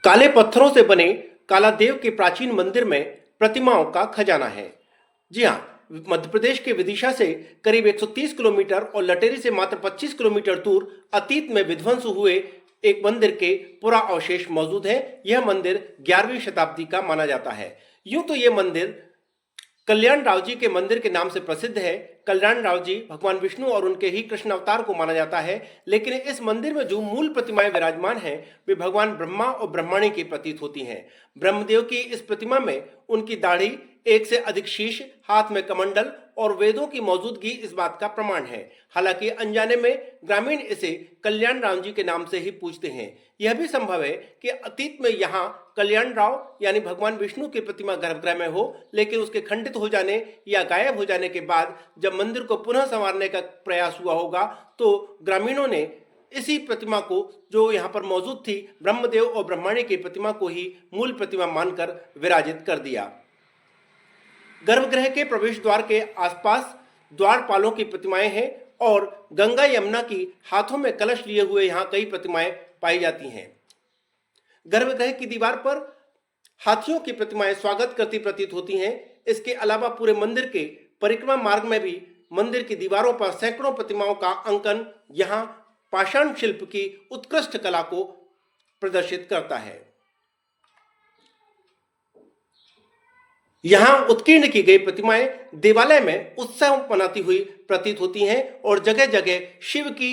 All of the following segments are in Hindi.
काले पत्थरों से बने कालादेव के प्राचीन मंदिर में प्रतिमाओं का खजाना है। जी हाँ, मध्य प्रदेश के विदिशा से करीब 130 किलोमीटर और लटेरी से मात्र 25 किलोमीटर दूर अतीत में विध्वंस हुए एक मंदिर के पूरा अवशेष मौजूद है। यह मंदिर 11वीं शताब्दी का माना जाता है। यूं तो यह मंदिर कल्याण राव जी के मंदिर के नाम से प्रसिद्ध है। कल्याण राव जी भगवान विष्णु और उनके ही कृष्ण अवतार को माना जाता है, लेकिन इस मंदिर में जो मूल प्रतिमाएं विराजमान हैं वे भगवान ब्रह्मा और ब्रह्मणी की प्रतीत होती हैं। ब्रह्मदेव की इस प्रतिमा में उनकी दाढ़ी, एक से अधिक शीश, हाथ में कमंडल और वेदों की मौजूदगी इस बात का प्रमाण है। हालांकि अनजाने में ग्रामीण इसे कल्याण राम जी के नाम से ही पूजते हैं। यह भी संभव है कि अतीत में यहाँ कल्याण राव यानी भगवान विष्णु की प्रतिमा गर्भगृह में हो, लेकिन उसके खंडित हो जाने या गायब हो जाने के बाद जब मंदिर को पुनः संवारने का प्रयास हुआ होगा तो ग्रामीणों ने इसी प्रतिमा को, जो यहाँ पर मौजूद थी, ब्रह्मदेव और ब्रह्मणी की प्रतिमा को ही मूल प्रतिमा मानकर विराजित कर दिया। गर्भगृह के प्रवेश द्वार के आसपास द्वारपालों की प्रतिमाएं हैं और गंगा यमुना की हाथों में कलश लिए हुए यहाँ कई प्रतिमाएं पाई जाती हैं। गर्भगृह की दीवार पर हाथियों की प्रतिमाएं स्वागत करती प्रतीत होती हैं। इसके अलावा पूरे मंदिर के परिक्रमा मार्ग में भी मंदिर की दीवारों पर सैकड़ों प्रतिमाओं का अंकन यहाँ पाषाण शिल्प की उत्कृष्ट कला को प्रदर्शित करता है। यहाँ उत्कीर्ण की गई प्रतिमाएं देवालय में उत्सव मनाती हुई प्रतीत होती हैं और जगह जगह शिव की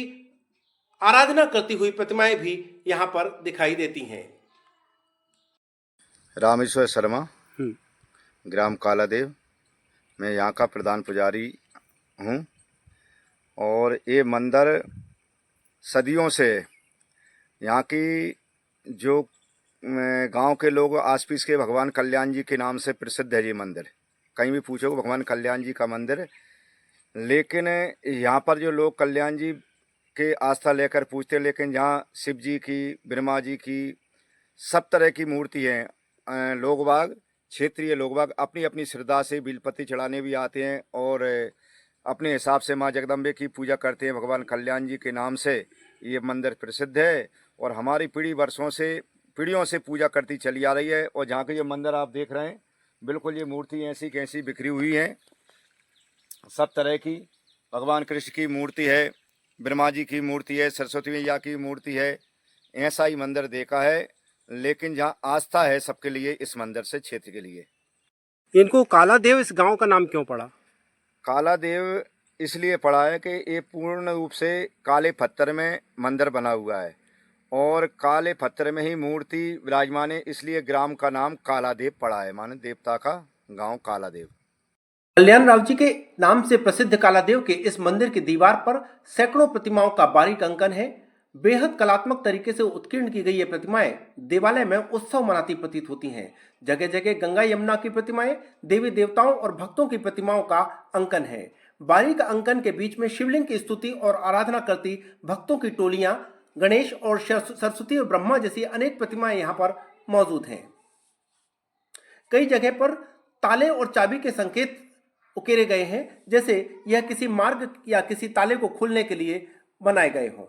आराधना करती हुई प्रतिमाएं भी यहाँ पर दिखाई देती हैं। रामेश्वर शर्मा, ग्राम कालादेव, मैं यहाँ का प्रधान पुजारी हूँ और ये मंदिर सदियों से यहाँ की जो गांव के लोग आसपास के भगवान कल्याण जी के नाम से प्रसिद्ध है। ये मंदिर कहीं भी पूछो भगवान कल्याण जी का मंदिर, लेकिन यहाँ पर जो लोग कल्याण जी के आस्था लेकर पूछते, लेकिन यहाँ शिव जी की, ब्रह्मा जी की, सब तरह की मूर्ति हैं। लोग बाग, क्षेत्रीय लोग बाग अपनी अपनी श्रद्धा से बिलपत्ती चढ़ाने भी आते हैं और अपने हिसाब से माँ जगदम्बे की पूजा करते हैं। भगवान कल्याण जी के नाम से ये मंदिर प्रसिद्ध है और हमारी पीढ़ियों से पूजा करती चली आ रही है। और जहाँ के ये मंदिर आप देख रहे हैं, बिल्कुल ये मूर्ति ऐसी कैसी बिखरी हुई है। सब तरह की भगवान कृष्ण की मूर्ति है, ब्रह्मा जी की मूर्ति है, सरस्वती मैया की मूर्ति है। ऐसा ही मंदिर देखा है, लेकिन जहाँ आस्था है सबके लिए इस मंदिर से क्षेत्र के लिए। इनको कालादेव इस गांव का नाम क्यों पड़ा? कालादेव इसलिए पड़ा है कि ये पूर्ण रूप से काले पत्थर में मंदिर बना हुआ है और काले पत्थर में ही मूर्ति विराजमान है, इसलिए ग्राम का नाम कालादेव पड़ा है, माने देवता का गांव कालादेव। कल्याण राव जी के नाम से प्रसिद्ध कालादेव के इस मंदिर की दीवार पर सैकड़ों प्रतिमाओं का बारीक अंकन है। बेहद कलात्मक तरीके से उत्कीर्ण की गई ये प्रतिमाएं देवालय में उत्सव मनाती प्रतीत होती हैं। जगह जगह गंगा यमुना की प्रतिमाएं, देवी देवताओं और भक्तों की प्रतिमाओं का अंकन है। बारीक अंकन के बीच में शिवलिंग की स्तुति और आराधना करती भक्तों की टोलियां, गणेश और सरस्वती और ब्रह्मा जैसी अनेक प्रतिमाएं यहाँ पर मौजूद हैं। कई जगह पर ताले और चाबी के संकेत उकेरे गए हैं, जैसे यह किसी मार्ग या किसी ताले को खोलने के लिए बनाए गए हों।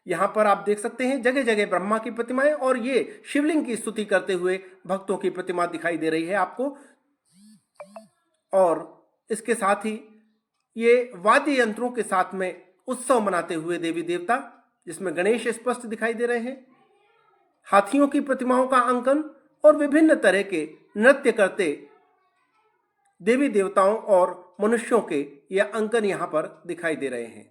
यहाँ पर आप देख सकते हैं जगह जगह ब्रह्मा की प्रतिमाएं और ये शिवलिंग की स्तुति करते हुए भक्तों की प्रतिमा दिखाई दे रही है आपको। और इसके साथ ही ये वाद्य यंत्रों के साथ में उत्सव मनाते हुए देवी देवता, जिसमें गणेश स्पष्ट दिखाई दे रहे हैं, हाथियों की प्रतिमाओं का अंकन और विभिन्न तरह के नृत्य करते देवी देवताओं और मनुष्यों के ये अंकन यहाँ पर दिखाई दे रहे हैं।